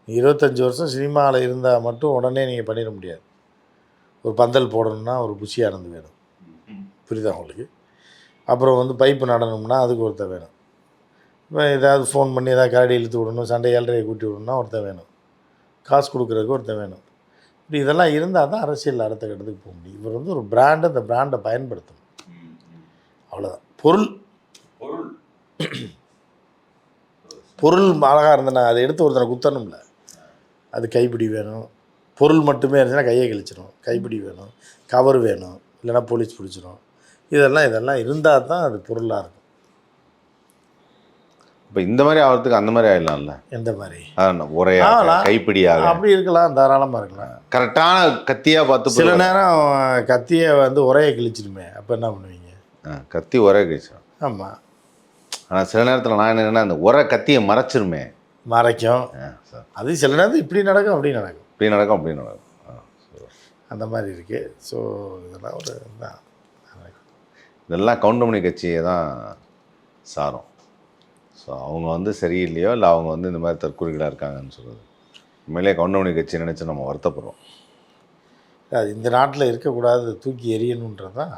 25 வருஷம் சினிமாவில் இருந்தால் மட்டும் உடனே நீங்கள் பண்ணிட முடியாது. ஒரு பந்தல் போடணும்னா ஒரு புஷியானந்து வேணும், புரியுதா உங்களுக்கு? அப்புறம் வந்து பைப்பு நடணும்னா அதுக்கு ஒருத்தர் வேணும். இப்போ ஏதாவது ஃபோன் பண்ணி ஏதாவது கரடி இழுத்து விடணும், சண்டை 7:30 கூட்டி விடணும்னா ஒருத்தர் வேணும், காசு கொடுக்குறதுக்கு ஒருத்தர் வேணும். இப்படி இதெல்லாம் இருந்தால் தான் அரசியல் அடுத்த கட்டத்துக்கு போக முடியும். இவர் வந்து ஒரு பிராண்டு, அந்த பிராண்டை பயன்படுத்தணும், அவ்வளோதான். பொருள் அழகாக இருந்தேன்னா அதை எடுத்து ஒருத்தனை குத்தணும்ல. அது கைப்பிடி வேணும். பொருள் மட்டுமே இருந்துச்சுன்னா கையை கிழிச்சிடும். கைப்பிடி வேணும், கவர் வேணும், இல்லைனா போலீஸ் பிடிச்சிடும். இதெல்லாம் இருந்தால் தான் அது பொருளாக இருக்கும். இப்போ இந்த மாதிரி ஆகிறதுக்கு அந்த மாதிரி ஆகிடலாம்ல. எந்த மாதிரி? உரையாக கைப்பிடியாக அப்படி இருக்கலாம், தாராளமாக இருக்கலாம். கரெக்டான கத்தியாக பார்த்து. சில நேரம் கத்தியை வந்து உரையை கிழிச்சிடுமே, அப்போ என்ன பண்ணுவீங்க? கத்தி உரையை கிழிச்சிடும். ஆமாம். ஆனால் சில நேரத்தில் நான் என்னென்னா அந்த உரை கத்தியை மறைச்சிருமே. மறைக்கும். அது சில நேரத்தில் இப்படி நடக்கும், அப்படி நடக்கும், இப்படி நடக்கும், அப்படி நடக்கும். அந்த மாதிரி இருக்குது. ஸோ இதெல்லாம் ஒரு தான், இதெல்லாம் கவுண்டமணி கட்சியை தான் சாரும். ஸோ அவங்க வந்து சரியில்லையோ, இல்லை அவங்க வந்து இந்த மாதிரி தற்கொலைகளாக இருக்காங்கன்னு சொல்கிறது உண்மையிலே கவுண்டமணி கட்சி நினச்சி நம்ம வருத்தப்படுறோம். அது இந்த நாட்டில் இருக்கக்கூடாது, தூக்கி எறியணுன்றது தான்